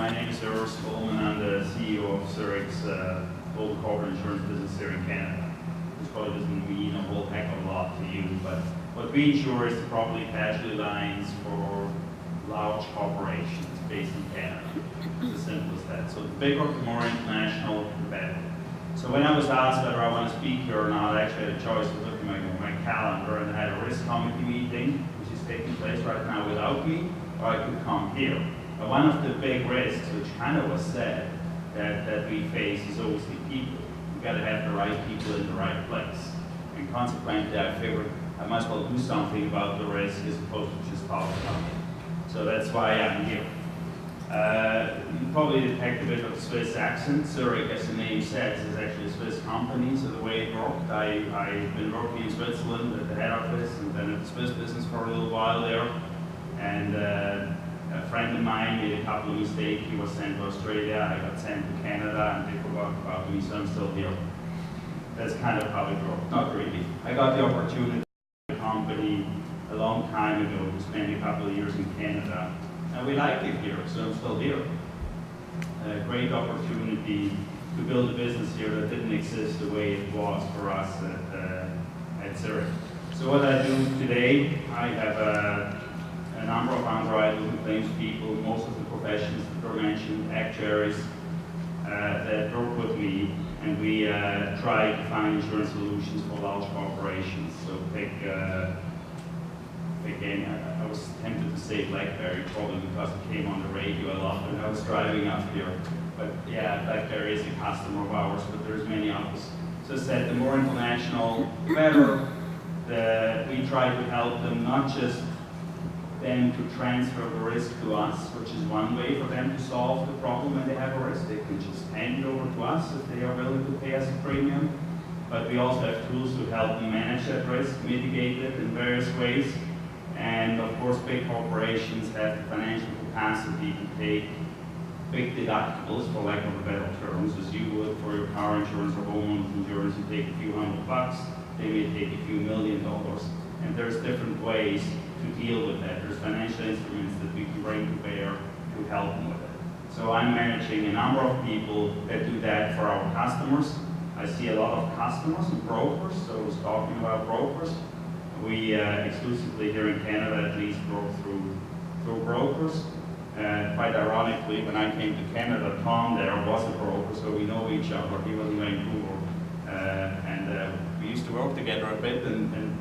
My name is Urs Uhlmann. I'm the CEO of Zurich's global corporate insurance business here in Canada. This probably doesn't mean a whole heck of a lot to you, but what we insure is the property casualty lines for large corporations based in Canada. It's as simple as that. So the bigger, the more international, the better. So when I was asked whether I want to speak here or not, I actually had a choice of looking at my calendar, and I had a risk committee meeting, which is taking place right now without me, or I could come here. But one of the big risks, which kind of was said, that we face is obviously people. You've got to have the right people in the right place. And consequently, I figured I might as well do something about the risk as opposed to just talk about it. So that's why I'm here. You probably detect a bit of a Swiss accent. Zurich, as the name says, is actually a Swiss company, so the way it worked, I've been working in Switzerland at the head office and then at the Swiss business for a little while there. And a friend of mine made a couple of mistakes. He was sent to Australia, I got sent to Canada, and they forgot about me, so I'm still here. That's kind of how it worked. Not really. I got the opportunity to the company a long time ago to spend a couple of years in Canada. And we like it here, so I'm still here. A great opportunity to build a business here that didn't exist the way it was for us at Zurich. So what I do today, I have a number of underwriters and claims people, most of the professions that were mentioned, actuaries that work with me, and we try to find insurance solutions for large corporations. So again, I was tempted to say BlackBerry, probably because it came on the radio a lot when I was driving up here. But yeah, BlackBerry is a customer of ours, but there's many others. So as I said, the more international, the better. We try to help them, not just them to transfer the risk to us, which is one way for them to solve the problem when they have a risk. They can just hand it over to us if they are willing to pay us a premium. But we also have tools to help them manage that risk, mitigate it in various ways. And of course, big corporations have the financial capacity to take big deductibles, for lack of a better terms, as you would for your car insurance or homeowners insurance. You take a few $100, they may take a few $1 million. And there's different ways to deal with that. There's financial instruments that we can bring to bear to help them with it. So I'm managing a number of people that do that for our customers. I see a lot of customers and brokers, so I was talking about brokers. We exclusively here in Canada at least work through brokers. Quite ironically, when I came to Canada, Tom there was a broker, so we know each other. He was in Vancouver. And we used to work together a bit, and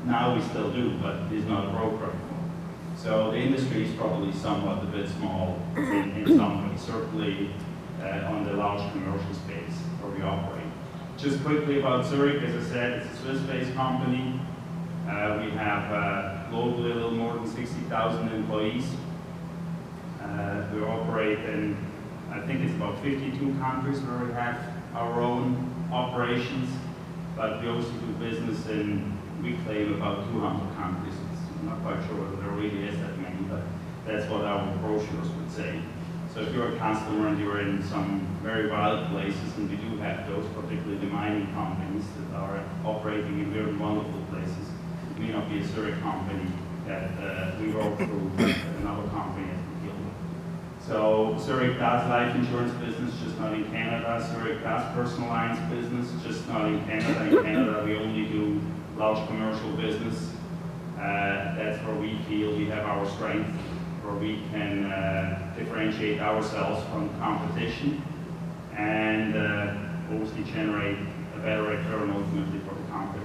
now we still do, but he's not a broker anymore. So the industry is probably somewhat a bit small in some ways, certainly on the large commercial space where we operate. Just quickly about Zurich, as I said, it's a Swiss-based company. We have globally a little more than 60,000 employees. We operate in, I think it's about 52 countries where we have our own operations, but we also do business in, we claim, about 200 countries. I'm not quite sure whether there really is that many, but that's what our brochures would say. So if you're a customer and you're in some very wild places, and we do have those, particularly the mining companies that are operating in very wonderful places, it may not be a Zurich company that we work through, another company that we deal with. So Zurich does life insurance business, just not in Canada. Zurich does personal lines business, just not in Canada. In Canada, we only do large commercial business. That's where we feel we have our strength, where we can differentiate ourselves from competition and obviously generate a better return ultimately for the company.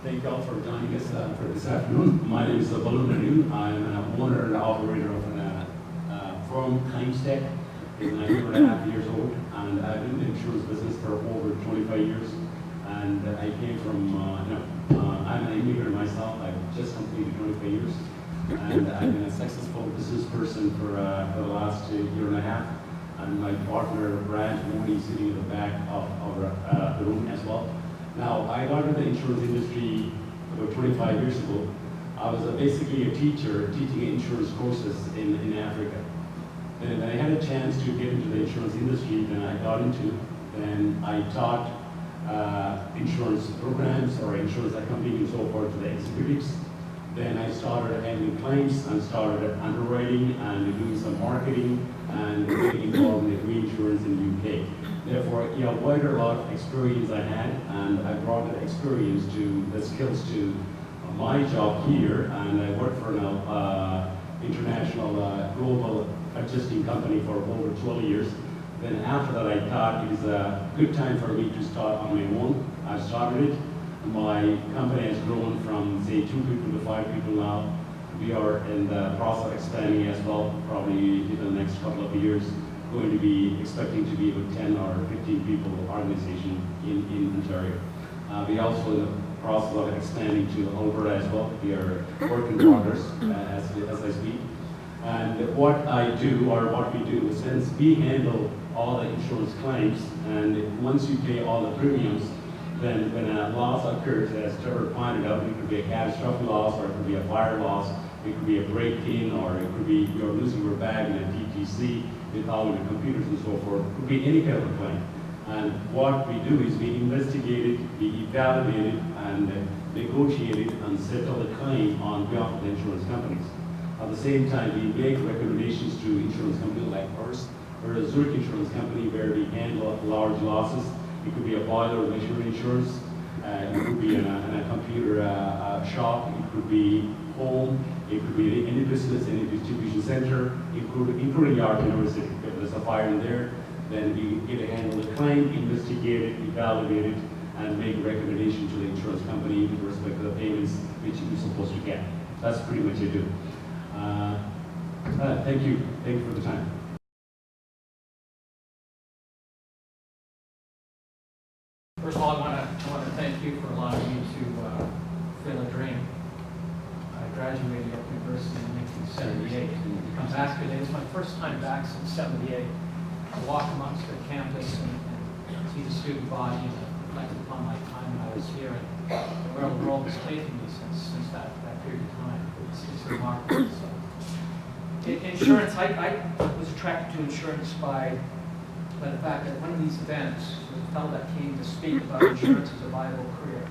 Thank you all for joining us for this afternoon. My name is Balu Naidu. I'm an owner and operator of a firm, Claims Tech. I'm 9.5 years old, and I've been in the insurance business for over 25 years. And I came from, I'm an immigrant myself. I've just completed 25 years, and I've been a successful business person for the last year and a half. And my partner, Brad Mooney, sitting in the back of the room as well. Now, I got into the insurance industry about 25 years ago. I was basically a teacher teaching insurance courses in Africa. And when I had a chance to get into the insurance industry, then I got into, then I taught insurance programs or insurance accounting and so forth to the executives. Then I started handling claims and started underwriting and doing some marketing and getting involved in the reinsurance in the UK. Therefore, wider lot of experience I had, and I brought the experience the skills to my job here, and I work for an international global adjusting company for over 12 years. Then after that, I thought it is a good time for me to start on my own. I started it. My company has grown from, say, 2 people to 5 people now. We are in the process of expanding as well, probably in the next couple of years, going to be expecting to be about 10 or 15 people organization in Ontario. We also in the process of expanding to Alberta as well. We are work in progress as I speak. And what I do, or what we do, since we handle all the insurance claims, and once you pay all the premiums, then when a loss occurs, as Trevor pointed out, it could be a catastrophic loss, or it could be a fire loss, it could be a break-in, or it could be you're losing your bag in a DTC with all of your computers and so forth. It could be any kind of a claim. And what we do is we investigate it, we evaluate it, and negotiate it and settle the claim on behalf of the insurance companies. At the same time, we make recommendations to insurance companies like Urs, or a Zurich insurance company, where we handle large losses. It could be a boiler or leisure insurance. It could be in a computer shop. It could be home. It could be any business, any distribution center, including yard university. If there's a fire in there, then we get to handle the claim, investigate it, evaluate it, and make a recommendation to the insurance company with respect to the payments which you're supposed to get. That's pretty much it. Thank you. Thank you for the time. First of all, I want to thank you for allowing me to fill a dream. I graduated at university in 1978. I'm back today. It's my first time back since '78. I walk amongst the campus and see the student body and reflect upon my time when I was here and where the world has taken me since that period of time. It's remarkable. So, insurance, I was attracted to insurance by the fact that one of these events was a fellow that came to speak about insurance as a viable career.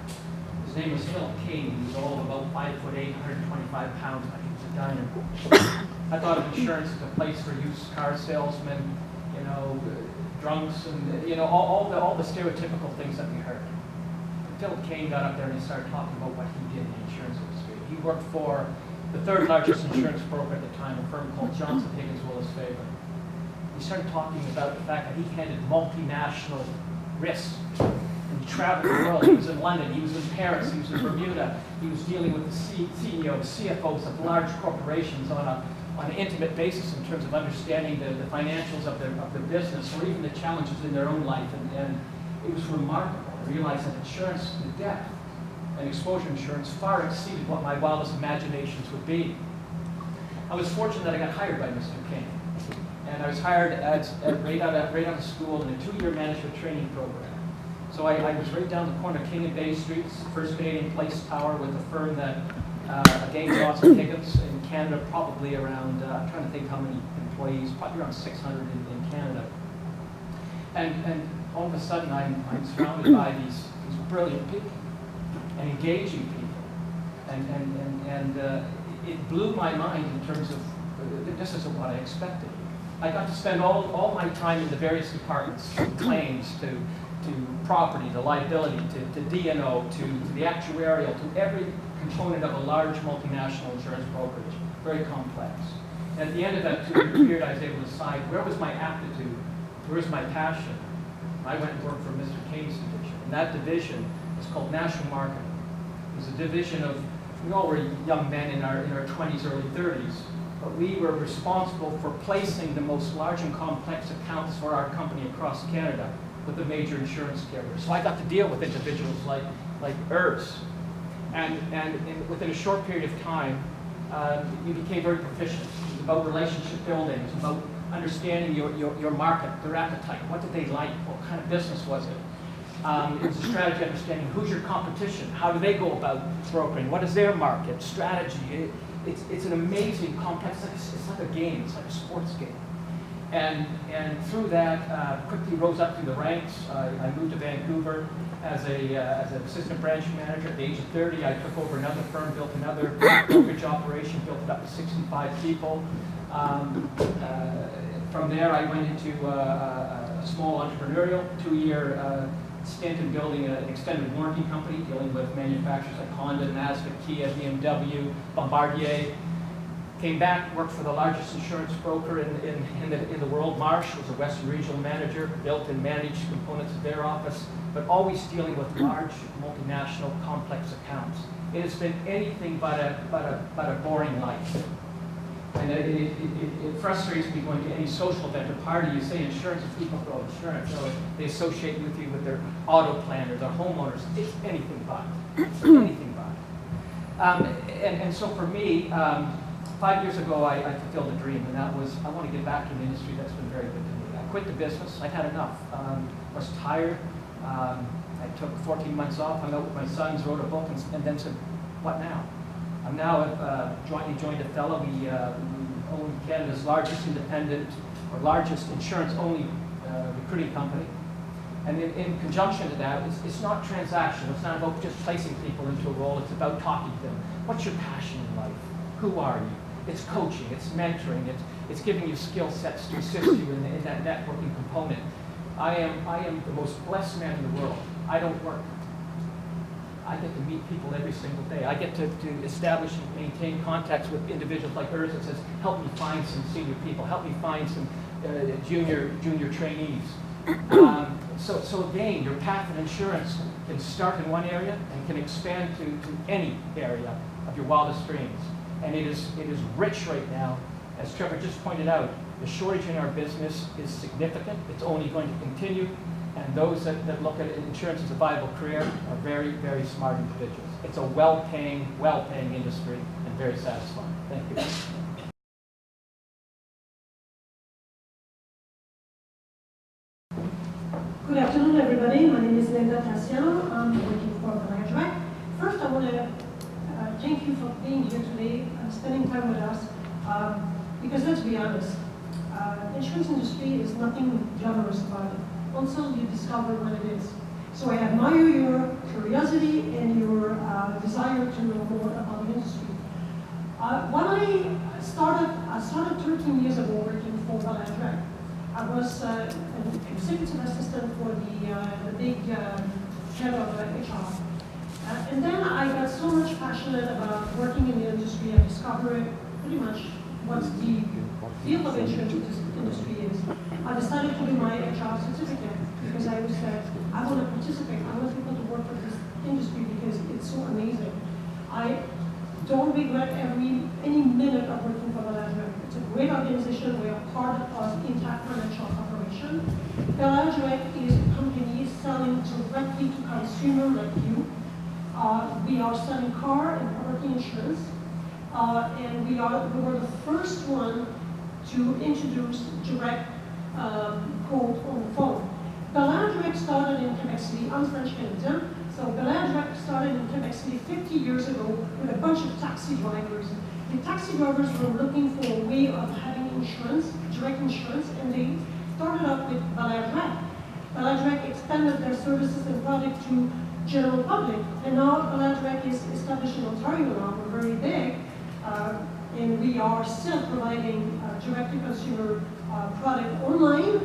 His name was Phil King. He was all of about 5'8", 125 pounds. I think he was a dynamo. I thought of insurance as a place for used car salesmen, drunks, and all the stereotypical things that we heard. Phil King got up there and he started talking about what he did in the insurance industry. He worked for the third largest insurance broker at the time, a firm called Johnson Higgins Willis Faber. He started talking about the fact that he handled multinational risks. And he traveled the world. He was in London, he was in Paris, he was in Bermuda. He was dealing with the CEOs, CFOs of large corporations on an intimate basis in terms of understanding the financials of their business, or even the challenges in their own life. And it was remarkable. I realized that insurance, the depth and exposure insurance far exceeded what my wildest imaginations would be. I was fortunate that I got hired by Mr. King. And I was hired right out of school in a 2-year management training program. So I was right down the corner of King and Bay Streets, First Canadian Place Tower, with a firm that gained Johnson Higgins in Canada, probably around, I'm trying to think how many employees, probably around 600 in Canada. And all of a sudden I'm surrounded by these brilliant people and engaging people. And it blew my mind in terms of, this isn't what I expected. I got to spend all my time in the various departments, from claims to property, to liability, to D&O, to the actuarial, to every component of a large multinational insurance brokerage, very complex. And at the end of that 2-year period, I was able to decide where was my aptitude, where's my passion. I went and worked for Mr. King's division. And that division is called National Marketing. It was a division of, we all were young men in our 20s, early 30s, but we were responsible for placing the most large and complex accounts for our company across Canada with the major insurance carriers. So I got to deal with individuals like Urs. And within a short period of time, you became very proficient. It was about relationship building. It was about understanding your market, their appetite. What did they like? What kind of business was it? It was a strategy understanding who's your competition, how do they go about brokering, what is their market, strategy. It's an amazing complex, it's like a game, it's like a sports game. And through that, quickly rose up through the ranks. I moved to Vancouver as an assistant branch manager. At the age of 30, I took over another firm, built another brokerage operation, built it up to 65 people. From there, I went into a small entrepreneurial 2-year stint in building an extended warranty company, dealing with manufacturers like Honda, Mazda, Kia, BMW, Bombardier. Came back, worked for the largest insurance broker in the world, Marsh, was a Western regional manager, built and managed components of their office, but always dealing with large, multinational, complex accounts. It has been anything but a boring life. And it frustrates me going to any social event or party. You say insurance, and people throw insurance. So they associate with you with their auto plan or their homeowners. It's anything but. It's anything but. And so for me, 5 years ago, I fulfilled a dream, and that was I want to get back to an industry that's been very good to me. I quit the business. I'd had enough. I was tired. I took 14 months off, hung out with my sons, wrote a book, and then said, what now? I'm now joined a fellow. We own Canada's largest independent or largest insurance-only recruiting company. And in conjunction to that, it's not transactional. It's not about just placing people into a role. It's about talking to them. What's your passion in life? Who are you? It's coaching. It's mentoring. It's giving you skill sets to assist you in that networking component. I am the most blessed man in the world. I don't work. I get to meet people every single day. I get to establish and maintain contacts with individuals like Urs that says, help me find some senior people, help me find some junior trainees. So again, your path in insurance can start in one area and can expand to any area of your wildest dreams. And it is rich right now. As Trevor just pointed out, the shortage in our business is significant. It's only going to continue. And those that look at insurance as a viable career are very, very smart individuals. It's a well-paying industry and very satisfying. Thank you. Good afternoon, everybody. My name is Taciano. I'm working for Balu. First, I want to thank you for being here today and spending time with us. Because let's be honest, the insurance industry is nothing glamorous about it until you discover what it is. So I admire your curiosity and your desire to know more about the industry. When I started 13 years ago working for Balu. I was an executive assistant for the big head of HR. And then I got so much passionate about working in the industry. I discovered pretty much what the field of insurance industry is. I decided to do my HR certificate because I said, I want to participate. I want people to work for this industry because it's so amazing. I don't regret any minute of working for Balu. It's a great organization. We are part of Intact Financial Corporation. Balu is a company selling directly to consumers like you. We are selling car and property insurance. And we were the first one to introduce direct quote on the phone. Balu started in Quebec City. I'm French Canadian. So Balu started in Quebec City 50 years ago with a bunch of taxi drivers. The taxi drivers were looking for a way of having insurance, direct insurance, and they started up with Balu. Balu expanded their services and product to general public. And now Balu is established in Ontario now. We're very big. And we are still providing direct-to-consumer product online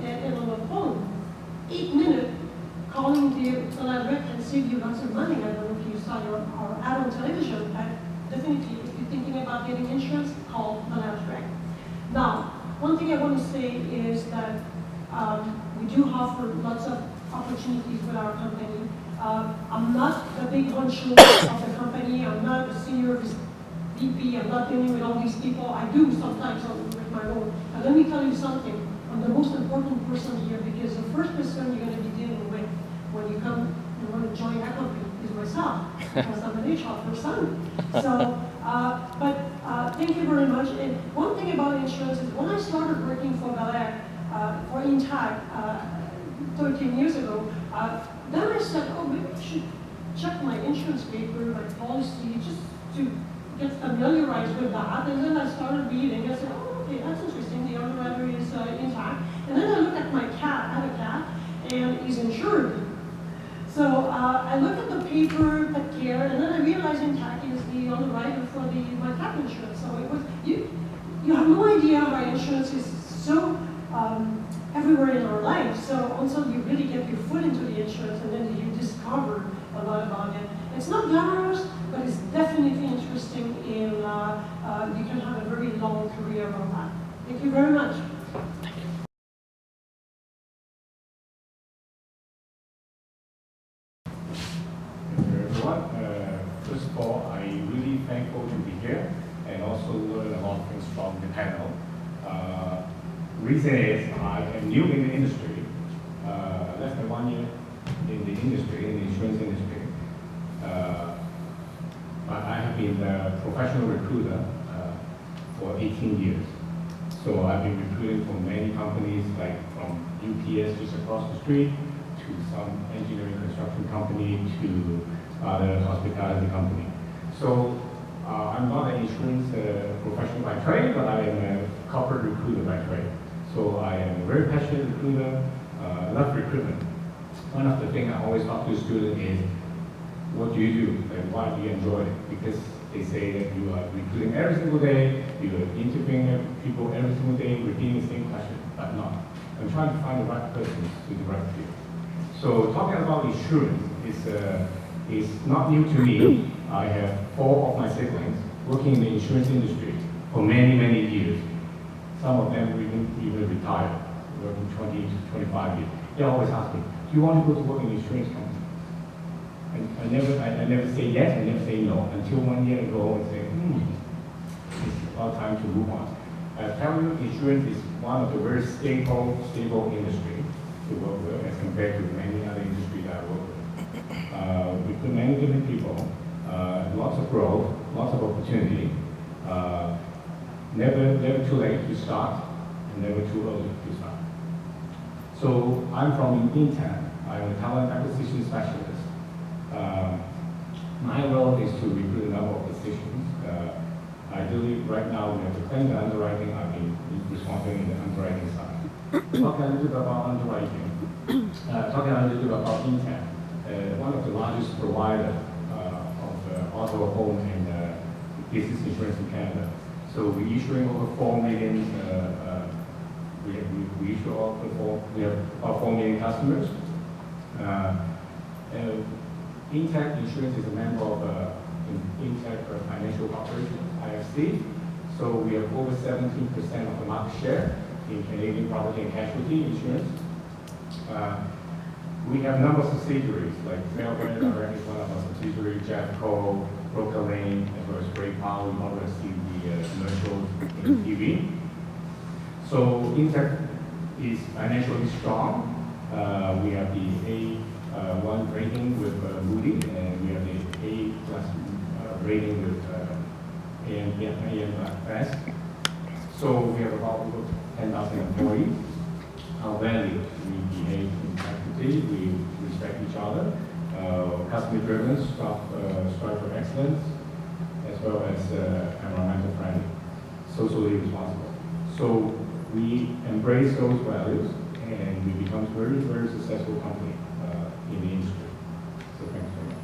and on the phone. 8 minutes calling the Balu can save you lots of money. I don't know if you saw our ad on television, but definitely if you're thinking about getting insurance, call Balu. Now, one thing I want to say is that we do offer lots of opportunities with our company. I'm not the big honcho of the company. I'm not a senior VP. I'm not dealing with all these people. I do sometimes with my own. But let me tell you something. I'm the most important person here because the first person you're going to be dealing with when you come and want to join our company is myself, because I'm an HR person. So, thank you very much. And one thing about insurance is when I started working for Balu, for Intact 13 years ago, then I said, oh, maybe I should check my insurance paper, my policy, just to get familiarized with that. And then I started reading. I said, oh, okay, that's interesting, the underwriter is intact. And then I look at my cat, I have a cat, and he's insured. So I look at the paper, pet care, and then I realize Intact is the underwriter for my cat insurance. So it was, you have no idea how insurance is so everywhere in our lives. So until you really get your foot into the insurance and then you discover a lot about it. It's not glamorous, but it's definitely interesting in, you can have a very long career on that. Thank you very much. Everyone. First of all, I'm really thankful to be here and also learn a lot of things from the panel. Reason is I am new in the industry, less than 1 year in the industry, in the insurance industry. But I have been a professional recruiter for 18 years. So I've been recruiting for many companies, like from UPS just across the street, to some engineering construction company, to other hospitality company. So I'm not an insurance professional by trade, but I am a corporate recruiter by trade. So I am a very passionate recruiter, love recruitment. One of the things I always talk to students is, what do you do and why do you enjoy it? Because they say that you are recruiting every single day, you are interviewing people every single day, repeating the same question, but not. I'm trying to find the right person to the right field. So talking about insurance is not new to me. I have 4 of my siblings working in the insurance industry for many, many years. Some of them even retired, working 20 to 25 years. They always ask me, do you want to go to work in an insurance company? I never say yes, I never say no, until 1 year ago I say, it's about time to move on. I tell you, insurance is one of the very stable industry to work with as compared to many other industries that I work with. We put many different people, lots of growth, lots of opportunity, never too late to start, and never too early to start. So I'm from Intact. I'm a talent acquisition specialist. My role is to recruit a number of positions. Ideally, right now we have the claims and underwriting. I've been responsible in the underwriting side. Talking a little bit about underwriting. Talking a little bit about Intact, one of the largest providers of auto, home, and business insurance in Canada. So we're issuing over 4 million. We issue we have about 4 million customers. Intact Insurance is a member of Intact Financial Corporation, IFC. So we have over 17% of the market share in Canadian property and casualty insurance. We have a number of subsidiaries, like Melbourne Direct is one of our subsidiaries, Jeffco, Broker Lane, as well as Great Power. You already see the commercials in TV. So Intact is financially strong. We have the A1 rating with Moody, and we have the A+ rating with AM Best. So we have about 10,000 employees. Our values, we behave integrity, we respect each other, customer driven, strive for excellence, as well as environmental friendly, socially responsible. So we embrace those values, and we become a very, very successful company in the industry. So thanks very much.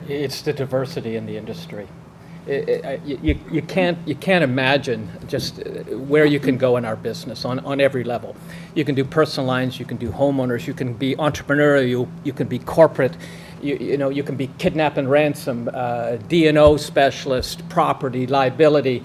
It's the diversity in the industry. You can't imagine just where you can go in our business on every level. You can do personal lines, you can do homeowners, you can be entrepreneurial, you can be corporate, you can be kidnap and ransom, D&O specialist, property, liability.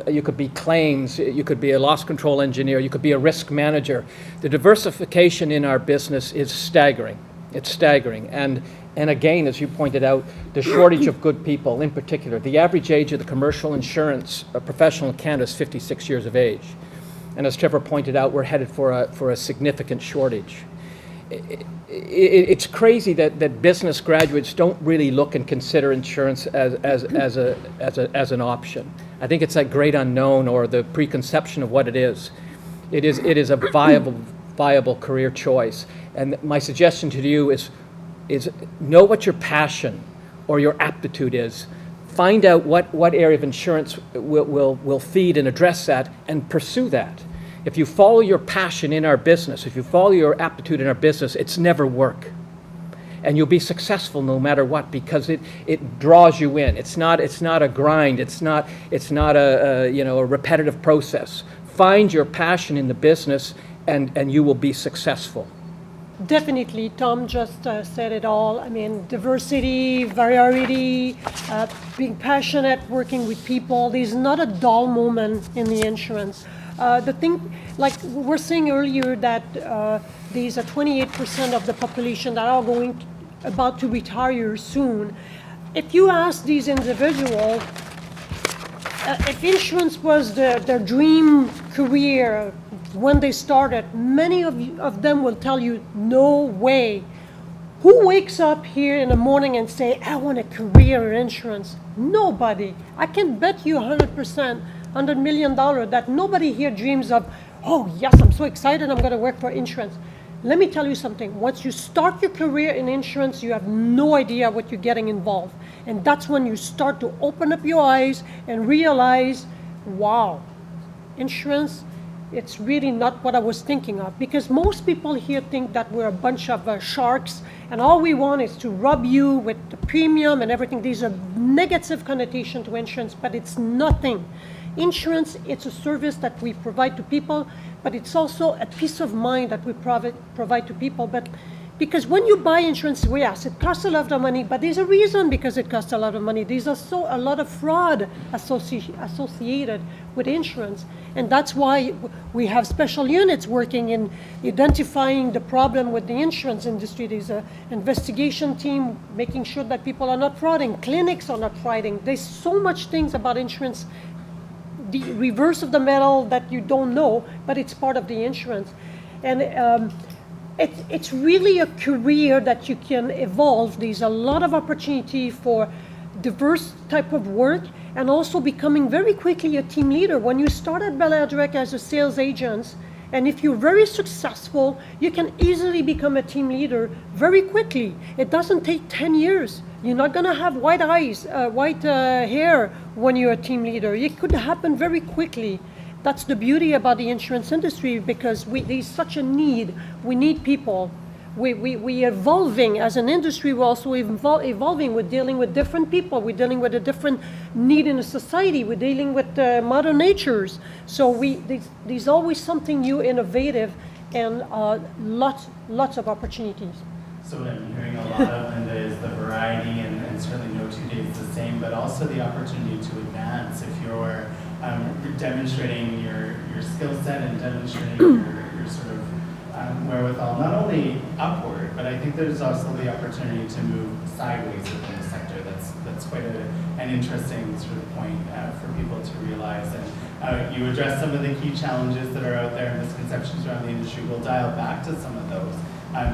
You could be claims, you could be a loss control engineer, you could be a risk manager. The diversification in our business is staggering. It's staggering. And again, as you pointed out, the shortage of good people in particular. The average age of the commercial insurance professional in Canada is 56 years of age. And as Trevor pointed out, we're headed for a significant shortage. It's crazy that business graduates don't really look and consider insurance as an option. I think it's that great unknown or the preconception of what it is. It is a viable career choice. And my suggestion to you is know what your passion, or your aptitude is. Find out what area of insurance will feed and address that, and pursue that. If you follow your passion in our business, if you follow your aptitude in our business, it's never work. And you'll be successful no matter what, because it draws you in. It's not a grind. It's not a repetitive process. Find your passion in the business, and you will be successful. Definitely, Tom just said it all. I mean, diversity, variety, being passionate, working with people. There's not a dull moment in the insurance. The thing, like we were saying earlier, that there's a 28% of the population that are about to retire soon. If you ask these individuals, if insurance was their dream career when they started, many of them will tell you, no way. Who wakes up here in the morning and say, I want a career in insurance? Nobody. I can bet you 100%, $100 million, that nobody here dreams of, oh yes, I'm so excited, I'm going to work for insurance. Let me tell you something. Once you start your career in insurance, you have no idea what you're getting involved. And that's when you start to open up your eyes and realize, wow, insurance, it's really not what I was thinking of. Because most people here think that we're a bunch of sharks, and all we want is to rub you with the premium and everything. These are negative connotation to insurance, but it's nothing. Insurance, it's a service that we provide to people, but it's also a peace of mind that we provide to people. But because when you buy insurance, yes, it costs a lot of money, but there's a reason because it costs a lot of money. There's also a lot of fraud associated with insurance. And that's why we have special units working in identifying the problem with the insurance industry. There's an investigation team making sure that people are not frauding, clinics are not frauding. There's so much things about insurance, the reverse of the medal, that you don't know, but it's part of the insurance. And it's really a career that you can evolve. There's a lot of opportunity for diverse type of work, and also becoming very quickly a team leader. When you start at Belairdirect as a sales agent, and if you're very successful, you can easily become a team leader very quickly. It doesn't take 10 years. You're not gonna have white eyes, white hair when you're a team leader. It could happen very quickly. That's the beauty about the insurance industry, because there's such a need. We need people. We're evolving as an industry. We're also evolving. We're dealing with different people. We're dealing with a different need in a society. We're dealing with mother natures. So there's always something new, innovative, and lots of opportunities. So what I'm hearing a lot of, Linda, is the variety, and certainly no 2 days the same, but also the opportunity to advance. If you're demonstrating your skill set and demonstrating your sort of wherewithal, not only upward, but I think there's also the opportunity to move sideways within the sector. That's quite an interesting sort of point for people to realize. And you address some of the key challenges that are out there and misconceptions around the industry. We'll dial back to some of those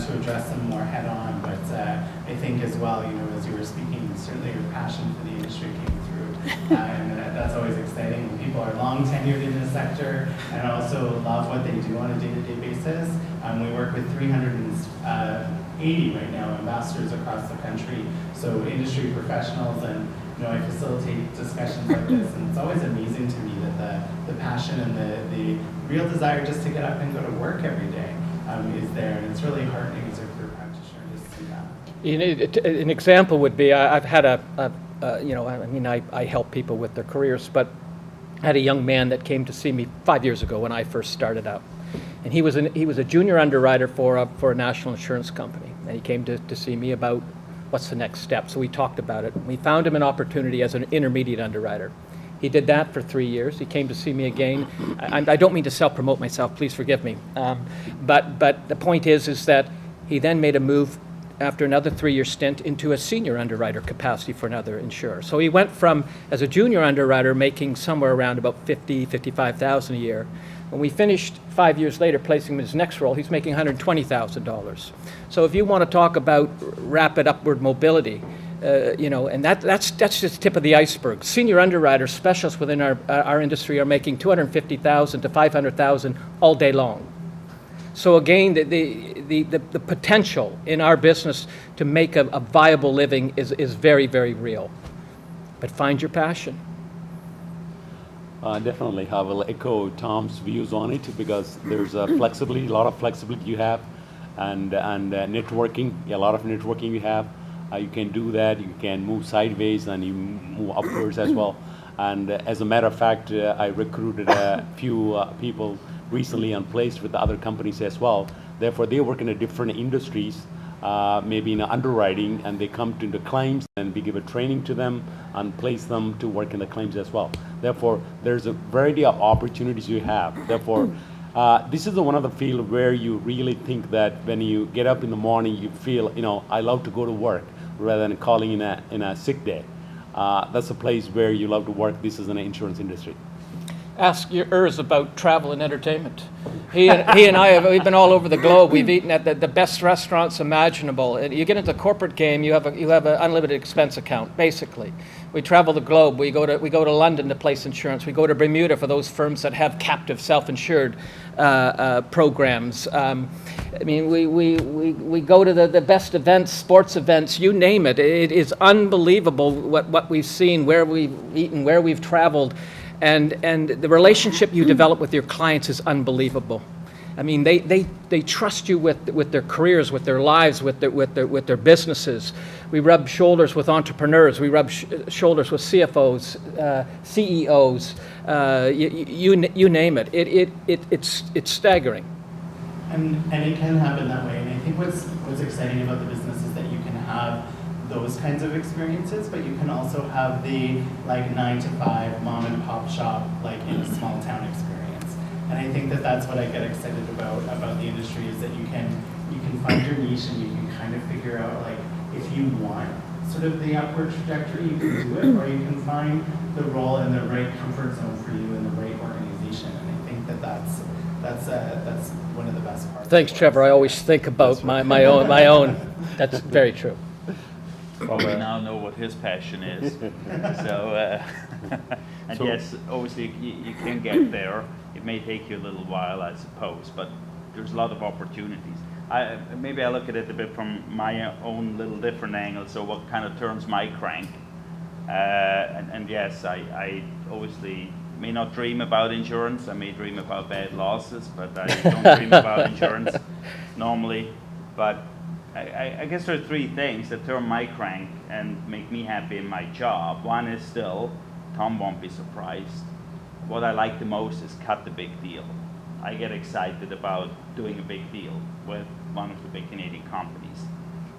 to address them more head on. But I think as well, as you were speaking, certainly your passion for the industry came through. And that's always exciting when people are long tenured in the sector and also love what they do on a day-to-day basis. We work with 380 right now ambassadors across the country, so industry professionals, and I facilitate discussions like this, and it's always amazing to me that the passion and the real desire just to get up and go to work every day is there, and it's really heartening as a career practitioner to see that. An example would be, I've had I help people with their careers, but I had a young man that came to see me 5 years ago when I first started out. And he was a junior underwriter for a national insurance company. And he came to see me about what's the next step. So we talked about it. We found him an opportunity as an intermediate underwriter. He did that for 3 years. He came to see me again. I don't mean to self-promote myself, please forgive me. But the point is that he then made a move after another 3-year stint into a senior underwriter capacity for another insurer. So he went from, as a junior underwriter, making somewhere around about $55,000 a year. When we finished 5 years later placing him in his next role, he's making $120,000. So if you want to talk about rapid upward mobility, and that's just the tip of the iceberg. Senior underwriters, specialists within our industry are making $250,000 to $500,000 all day long. So again, the potential in our business to make a viable living is very, very real. But find your passion. Definitely, I will echo Tom's views on it because there's a flexibility, a lot of flexibility you have, and networking, a lot of networking you have. You can do that. You can move sideways and you move upwards as well. And as a matter of fact, I recruited a few people recently and placed with the other companies as well. Therefore, they work in a different industries, maybe in underwriting, and they come to the claims and we give a training to them and place them to work in the claims as well. Therefore, there's a variety of opportunities you have. Therefore, this is one of the field where you really think that when you get up in the morning, you feel, I love to go to work rather than calling in a sick day. That's a place where you love to work. This is an insurance industry. Ask Urs about travel and entertainment. He and I we've been all over the globe. We've eaten at the best restaurants imaginable. And you get into the corporate game, you have an unlimited expense account, basically. We travel the globe. We go to London to place insurance. We go to Bermuda for those firms that have captive self-insured programs. We go to the best events, sports events, you name it. It is unbelievable what we've seen, where we've eaten, where we've traveled. And the relationship you develop with your clients is unbelievable. I mean, they trust you with their careers, with their lives, with their businesses. We rub shoulders with entrepreneurs. We rub shoulders with CFOs, CEOs. You name it. It's staggering. And it can happen that way. And I think what's exciting about the business is that you can have those kinds of experiences, but you can also have the 9-to-5 mom and pop shop in a small town experience. And I think that's what I get excited about the industry is that you can find your niche and you can kind of figure out if you want sort of the upward trajectory, you can do it, or you can find the role in the right comfort zone for you in the right organization. And I think that's one of the best parts. Thanks, Trevor. I always think about my own. That's very true. We now know what his passion is. Yes, obviously you can get there. It may take you a little while, I suppose, but there's a lot of opportunities. Maybe I look at it a bit from my own little different angle, so what kind of turns my crank. And yes, I obviously may not dream about insurance. I may dream about bad losses, but I don't dream about insurance normally. But I guess there are three things that turn my crank and make me happy in my job. One is still, Tom won't be surprised, what I like the most is cut the big deal. I get excited about doing a big deal with one of the big Canadian companies.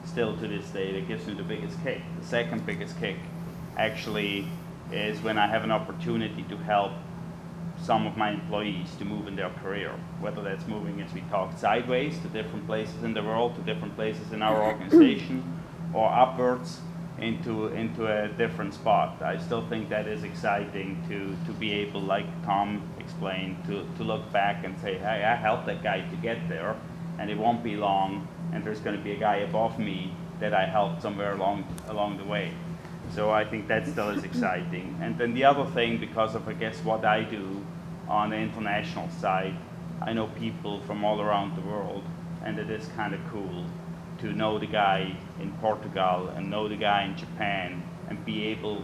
Still to this day, that gives me the biggest kick. The second biggest kick actually is when I have an opportunity to help some of my employees to move in their career, whether that's moving, as we talked, sideways to different places in the world, to different places in our organization, or upwards into a different spot. I still think that is exciting to be able, like Tom explained, to look back and say, hey, I helped that guy to get there, and it won't be long, and there's going to be a guy above me that I helped somewhere along the way. So I think that still is exciting. And then the other thing, because of, I guess, what I do on the international side, I know people from all around the world, and it is kind of cool to know the guy in Portugal and know the guy in Japan and be able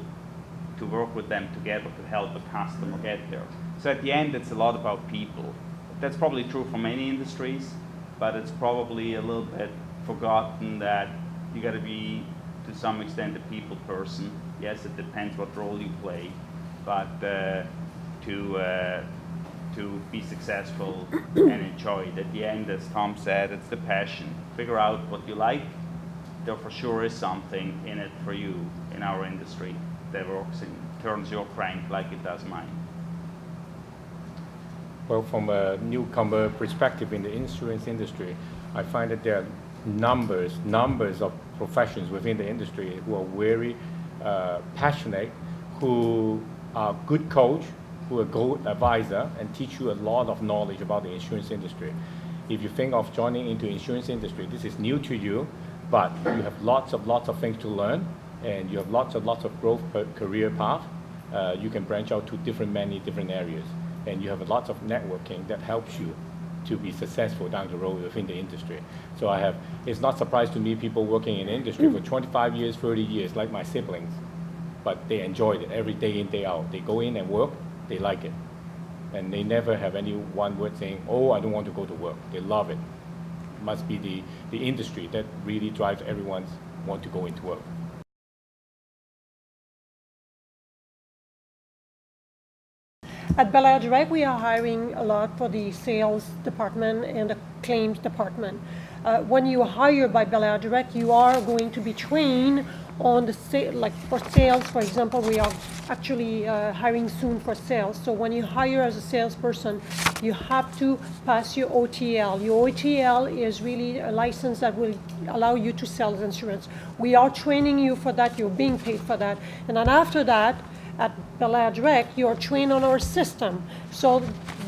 to work with them together to help a customer get there. So at the end, it's a lot about people. That's probably true for many industries, but it's probably a little bit forgotten that you got to be, to some extent, a people person. Yes, it depends what role you play, but to be successful and enjoy it. At the end, as Tom said, it's the passion. Figure out what you like. There for sure is something in it for you in our industry that works and turns your crank like it does mine. Well, from a newcomer perspective in the insurance industry, I find that there are numbers of professions within the industry who are very passionate, who are good coach, who are good advisor, and teach you a lot of knowledge about the insurance industry. If you think of joining into insurance industry, this is new to you, but you have lots of things to learn, and you have lots of growth per career path. You can branch out to many different areas, and you have lots of networking that helps you to be successful down the road within the industry. So it's not surprising to me people working in the industry for 25 years, 30 years, like my siblings, but they enjoyed it every day in, day out. They go in and work, they like it. And they never have any one word saying, oh, I don't want to go to work. They love it. Must be the industry that really drives everyone want to go into work. At Balu Direct, we are hiring a lot for the sales department and the claims department. When you hire by Balu Direct, you are going to be trained on the like for sales. For example, we are actually hiring soon for sales. So when you hire as a salesperson, you have to pass your OTL. Your OTL is really a license that will allow you to sell insurance. We are training you for that. You're being paid for that. And then after that, at Balu Direct, you are trained on our system. So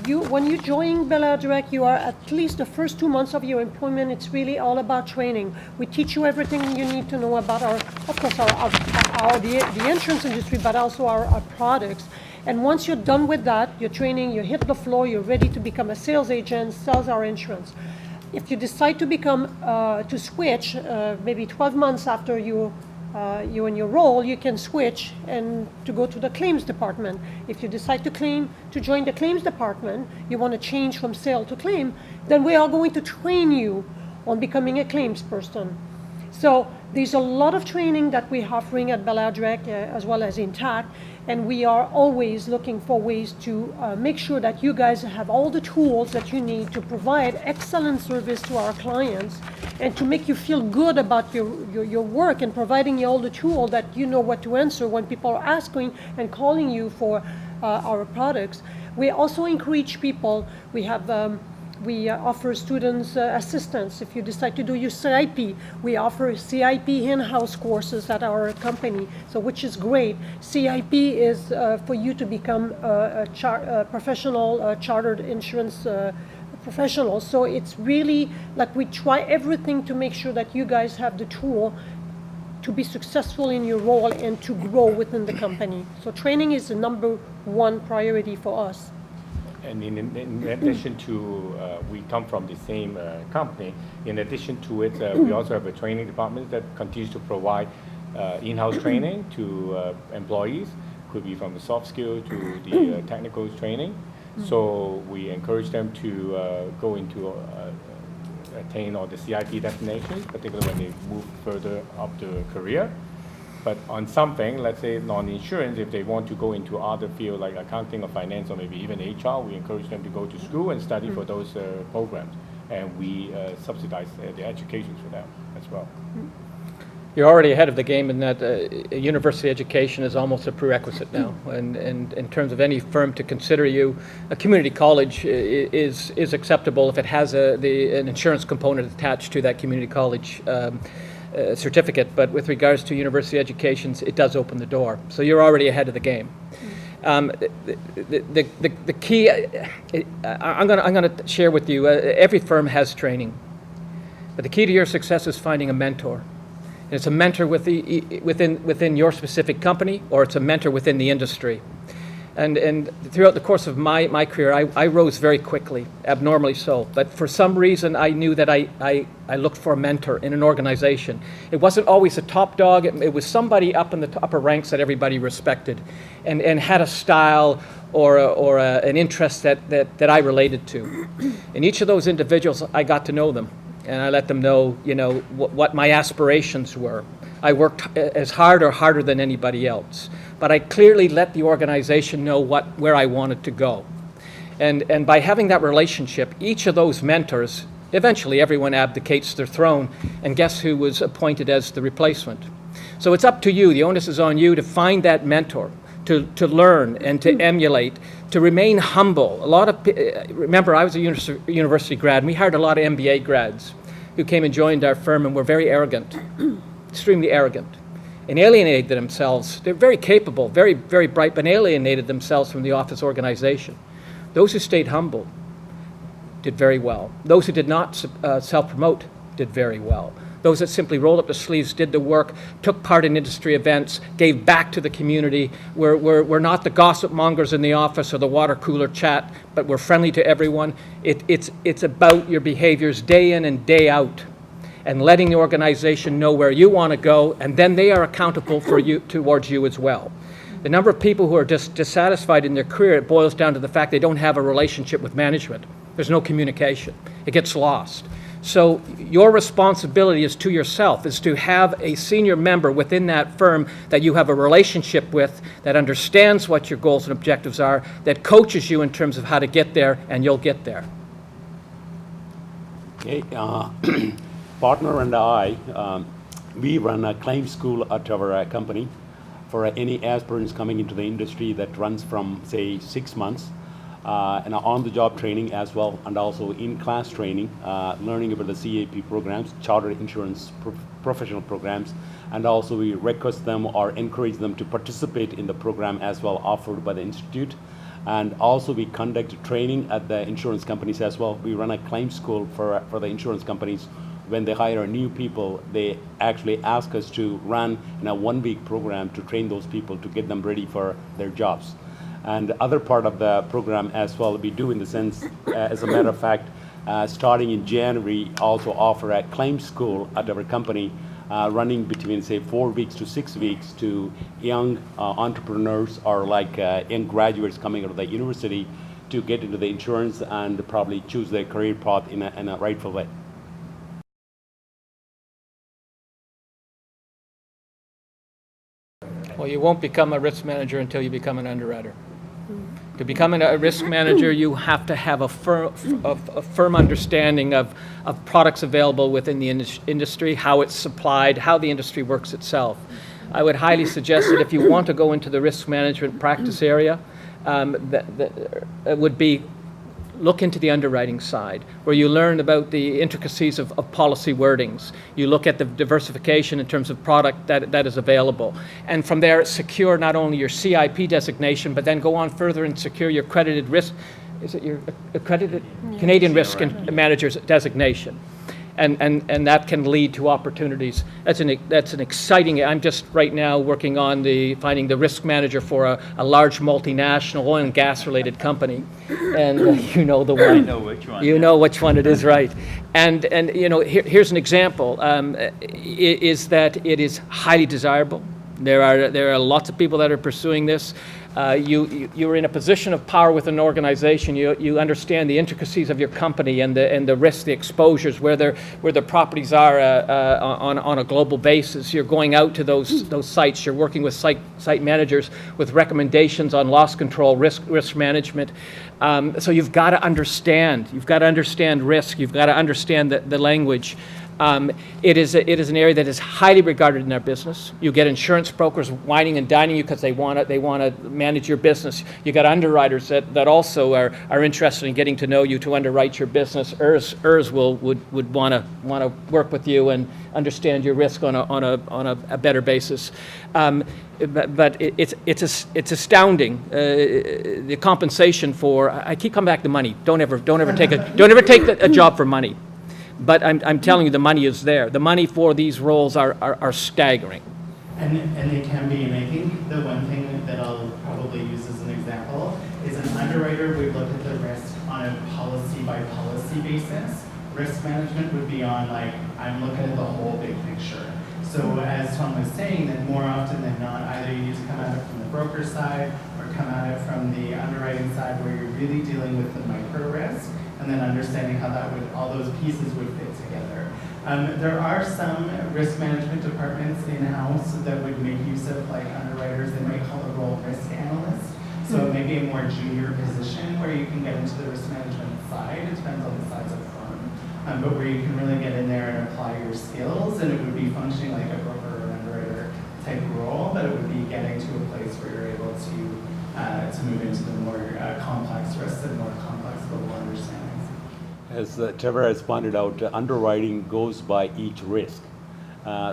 when you join Balu Direct, you are at least the first 2 months of your employment. It's really all about training. We teach you everything you need to know about the insurance industry, but also our products. And once you're done with that, your training, you hit the floor, you're ready to become a sales agent, sells our insurance. If you decide to to switch, maybe 12 months after you're in your role, you can switch and to go to the claims department. If you decide to join the claims department, you want to change from sale to claim, then we are going to train you on becoming a claims person. So there's a lot of training that we're offering at Balu Direct as well as Intact, and we are always looking for ways to make sure that you guys have all the tools that you need to provide excellent service to our clients and to make you feel good about your work and providing you all the tools that you know what to answer when people are asking and calling you for our products. We also encourage people. We offer students assistance. If you decide to do your CIP, we offer CIP in-house courses at our company, so which is great. CIP is for you to become a professional chartered insurance professional. So it's really like we try everything to make sure that you guys have the tool to be successful in your role and to grow within the company. So training is the number one priority for us. And in addition to, we come from the same company, in addition to it, we also have a training department that continues to provide in-house training to employees, could be from the soft skill to the technical training. So we encourage them to go into attain all the CIP destinations, particularly when they move further up the career. But on something, let's say non-insurance, if they want to go into other fields like accounting or finance or maybe even HR, we encourage them to go to school and study for those programs. And we subsidize the education for them as well. You're already ahead of the game in that university education is almost a prerequisite now. And in terms of any firm to consider you, a community college is acceptable if it has an insurance component attached to that community college certificate, but with regards to university educations, it does open the door. So you're already ahead of the game. The key, I'm going to share with you, every firm has training, but the key to your success is finding a mentor. And it's a mentor within your specific company, or it's a mentor within the industry. And throughout the course of my career, I rose very quickly, abnormally so. But for some reason, I knew that I looked for a mentor in an organization. It wasn't always a top dog. It was somebody up in the upper ranks that everybody respected and had a style or an interest that I related to. And each of those individuals, I got to know them. And I let them know, what my aspirations were. I worked as hard or harder than anybody else, but I clearly let the organization know where I wanted to go. And by having that relationship, each of those mentors, eventually everyone abdicates their throne, and guess who was appointed as the replacement? So it's up to you. The onus is on you to find that mentor, to learn and to emulate, to remain humble. Remember, I was a university grad, and we hired a lot of MBA grads who came and joined our firm and were very arrogant, extremely arrogant, and alienated themselves. They're very capable, very, very bright, but alienated themselves from the office organization. Those who stayed humble did very well. Those who did not self-promote did very well. those that simply rolled up their sleeves, did the work, took part in industry events, gave back to the community. We're not the gossip mongers in the office or the water cooler chat, but we're friendly to everyone. It's about your behaviors day in and day out, and letting the organization know where you want to go, and then they are accountable for you, towards you as well. The number of people who are dissatisfied in their career, it boils down to the fact they don't have a relationship with management. There's no communication. It gets lost. So your responsibility is to yourself, is to have a senior member within that firm that you have a relationship with, that understands what your goals and objectives are, that coaches you in terms of how to get there, and you'll get there. Okay, partner and I, we run a claim school at our company for any aspirants coming into the industry that runs from, say, 6 months, and on-the-job training as well, and also in-class training, learning about the CAP programs, chartered insurance professional programs, and also we request them or encourage them to participate in the program as well offered by the Institute. And also we conduct training at the insurance companies as well. We run a claim school for the insurance companies. When they hire new people, they actually ask us to run in a 1-week program to train those people to get them ready for their jobs. And the other part of the program as well, we do in the sense, as a matter of fact, starting in January, also offer a claim school at our company, running between, say, 4 weeks to 6 weeks to young entrepreneurs or like young graduates coming out of the university to get into the insurance and probably choose their career path in a rightful way. Well, you won't become a risk manager until you become an underwriter. To become a risk manager, you have to have a firm understanding of products available within the industry, how it's supplied, how the industry works itself. I would highly suggest that if you want to go into the risk management practice area, it would be look into the underwriting side, where you learn about the intricacies of policy wordings. You look at the diversification in terms of product that is available. And from there, secure not only your CIP designation, but then go on further and secure your accredited risk, is it your accredited Canadian Risk Manager's designation. And that can lead to opportunities. That's an exciting. I'm just right now working on finding the risk manager for a large multinational oil and gas related company, and you know the one. I know which one. You know which one it is, right? And you know, here's an example. Is that it is highly desirable. There are lots of people that are pursuing this. You're in a position of power with an organization. You understand the intricacies of your company and the risks, the exposures, where the properties are on a global basis. You're going out to those sites. You're working with site managers with recommendations on loss control, risk management. So you've got to understand. You've got to understand risk. You've got to understand the language. It is an area that is highly regarded in our business. You get insurance brokers whining and dining you because they want to manage your business. You got underwriters that also are interested in getting to know you to underwrite your business. Urs would want to work with you and understand your risk on a better basis. But it's astounding the compensation for. I keep coming back to money. Don't ever take a job for money. But I'm telling you, the money is there. The money for these roles are staggering. And they can be. And I think the one thing that I'll probably use as an example is an underwriter would look at the risk on a policy by policy basis. Risk management would be on I'm looking at the whole big picture. So as Tom was saying, that more often than not, either you need to come at it from the broker side or come at it from the underwriting side, where you're really dealing with the micro risk, and then understanding how all those pieces would fit together. There are some risk management departments in-house that would make use of underwriters. They might call the role risk analyst. So it may be a more junior position where you can get into the risk management side. It depends on the size of the firm. But where you can really get in there and apply your skills, and it would be functioning like a broker or an underwriter type role, but it would be getting to a place where you're able to move into the more complex risks and more complex global understandings. As Trevor has pointed out, underwriting goes by each risk.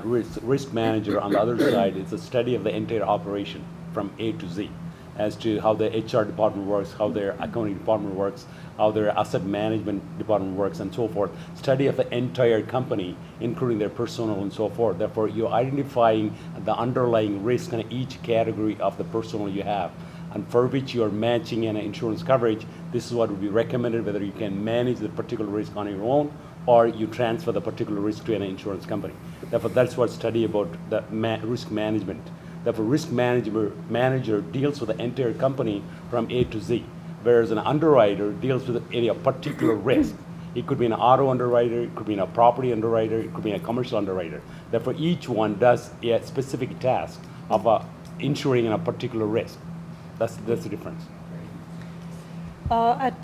Risk manager on the other side is a study of the entire operation from A to Z. as to how the HR department works, how their accounting department works, how their asset management department works, and so forth. Study of the entire company, including their personnel and so forth. Therefore, you're identifying the underlying risk in each category of the personnel you have, and for which you're matching an insurance coverage. This is what would be recommended, whether you can manage the particular risk on your own or you transfer the particular risk to an insurance company. Therefore, that's what study about the risk management. Therefore, risk manager deals with the entire company from A to Z, whereas an underwriter deals with a particular risk. It could be an auto underwriter, it could be a property underwriter, it could be a commercial underwriter. Therefore, each one does a specific task of insuring a particular risk. That's the difference. At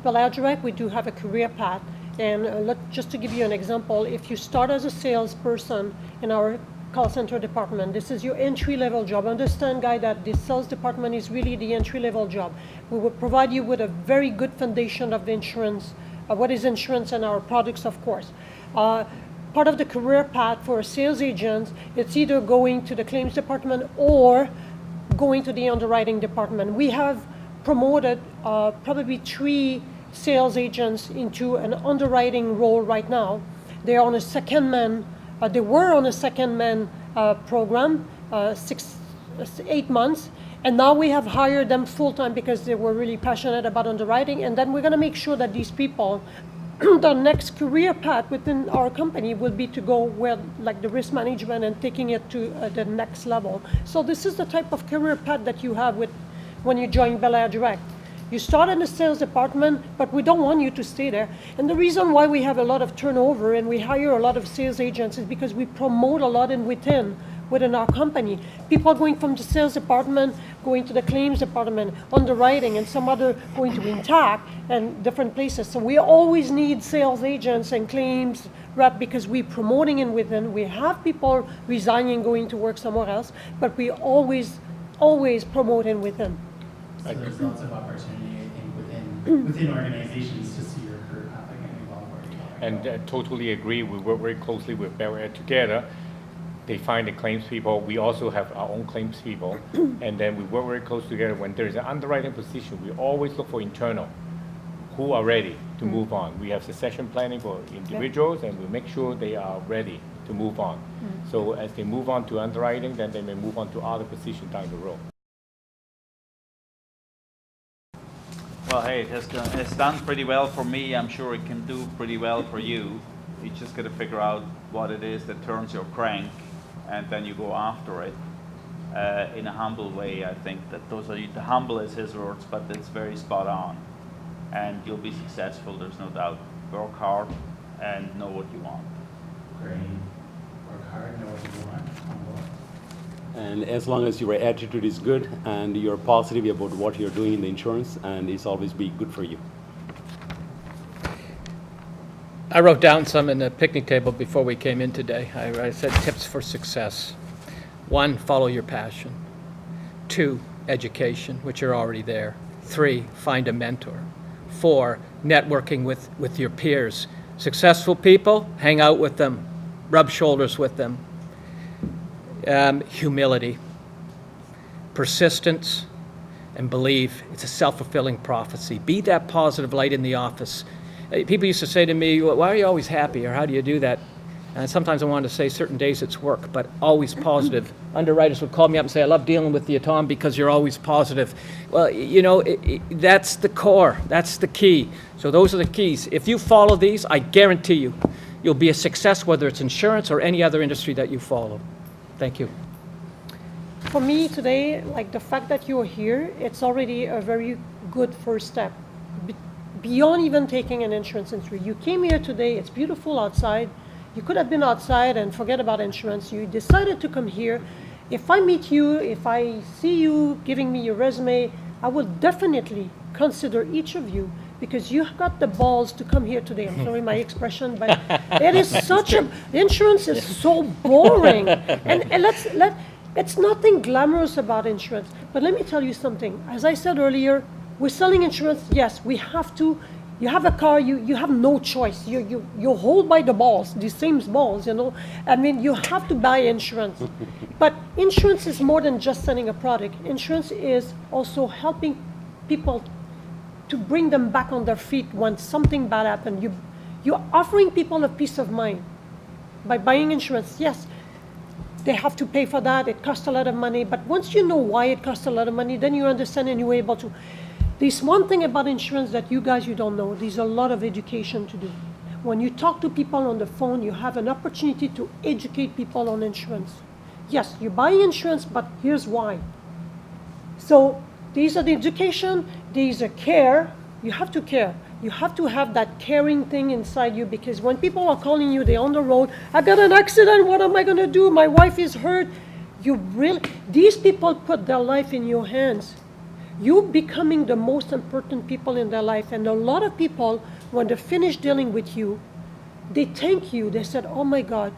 Balu, we do have a career path. And just to give you an example, if you start as a salesperson in our call center department, this is your entry-level job. Understand, guy, that the sales department is really the entry-level job. We will provide you with a very good foundation of the insurance, what is insurance and our products, of course. Part of the career path for sales agents, it's either going to the claims department or going to the underwriting department. We have promoted probably 3 sales agents into an underwriting role right now. They are on a second-man. They were on a second-man program, 8 months, and now we have hired them full-time because they were really passionate about underwriting. And then we're going to make sure that these people, the next career path within our company will be to go where, like the risk management and taking it to the next level. So this is the type of career path that you have when you join Balu Direct. You start in the sales department, but we don't want you to stay there. And the reason why we have a lot of turnover and we hire a lot of sales agents is because we promote a lot within our company. People are going from the sales department, going to the claims department, underwriting, and some other going to Intact and different places. So we always need sales agents and claims rep because we're promoting in within. We have people resigning, going to work somewhere else, but we always promote in within. So there's lots of opportunity, I think, within organizations to see your career path getting involved where you are. And totally agree. We work very closely with Balu together. They find the claims people. We also have our own claims people. And then we work very close together. When there's an underwriting position, we always look for internal who are ready to move on. We have succession planning for individuals, and we make sure they are ready to move on. So as they move on to underwriting, then they may move on to other positions down the road. Well, hey, it's done pretty well for me. I'm sure it can do pretty well for you. You just got to figure out what it is that turns your crank, and then you go after it in a humble way. I think that those are the humble is his words, but it's very spot on. And you'll be successful. There's no doubt. Work hard and know what you want. Great. Work hard, know what you want. And as long as your attitude is good and you're positive about what you're doing in the insurance, and it's always be good for you. I wrote down some in the picnic table before we came in today. I said tips for success. 1, follow your passion. 2, education, which are already there. 3, find a mentor. 4, networking with your peers. Successful people, hang out with them, rub shoulders with them. Humility, persistence, and believe. It's a self-fulfilling prophecy. Be that positive light in the office. People used to say to me, why are you always happy, or how do you do that? And sometimes I wanted to say certain days it's work, but always positive. Underwriters would call me up and say, I love dealing with you, Tom, because you're always positive. Well, you know, that's the core. That's the key. So those are the keys. If you follow these, I guarantee you'll be a success, whether it's insurance or any other industry that you follow. Thank you. For me today, like the fact that you're here, it's already a very good first step. Beyond even taking an insurance interview. You came here today, it's beautiful outside. You could have been outside and forget about insurance. You decided to come here. If I meet you, if I see you giving me your resume, I will definitely consider each of you because you got the balls to come here today. I'm sorry my expression, but it is such a, insurance is so boring. And it's nothing glamorous about insurance. But let me tell you something. As I said earlier, we're selling insurance. Yes, we have to You have a car, you have no choice. You hold by the balls, the same balls, you know. I mean, you have to buy insurance. But insurance is more than just selling a product. Insurance is also helping people to bring them back on their feet when something bad happens. You're offering people a peace of mind by buying insurance. Yes, they have to pay for that. It costs a lot of money. But once you know why it costs a lot of money, then you understand and you're able to. There's one thing about insurance that you don't know. There's a lot of education to do. When you talk to people on the phone, you have an opportunity to educate people on insurance. Yes, you buy insurance, but here's why. So these are the education, these are care. You have to care. You have to have that caring thing inside you, because when people are calling you, they're on the road, I got an accident, what am I gonna do? My wife is hurt. These people put their life in your hands. You're becoming the most important people in their life. And a lot of people, when they're finished dealing with you, they thank you. They said, oh my God,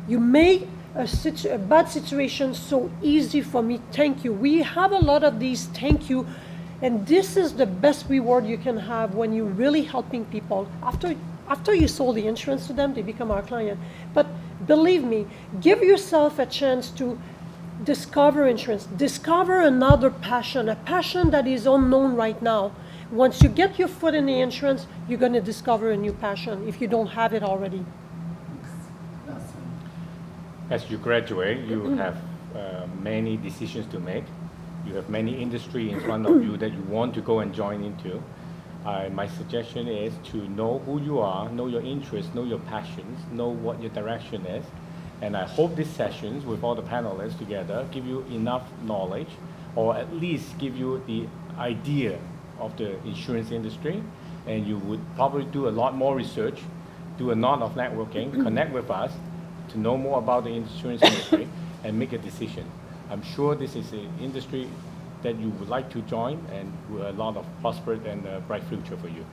you made a bad situation so easy for me. Thank you. We have a lot of these thank you. And this is the best reward you can have when you're really helping people. After you sold the insurance to them, they become our client. But believe me, give yourself a chance to discover insurance. Discover another passion, a passion that is unknown right now. Once you get your foot in the insurance, you're going to discover a new passion if you don't have it already. As you graduate, you have many decisions to make. You have many industry in front of you that you want to go and join into. My suggestion is to know who you are, know your interests, know your passions, know what your direction is. And I hope these sessions with all the panelists together give you enough knowledge, or at least give you the idea of the insurance industry. And you would probably do a lot more research, do a lot of networking, connect with us to know more about the insurance industry and make a decision. I'm sure this is an industry that you would like to join, and with a lot of prosperous and bright future for you.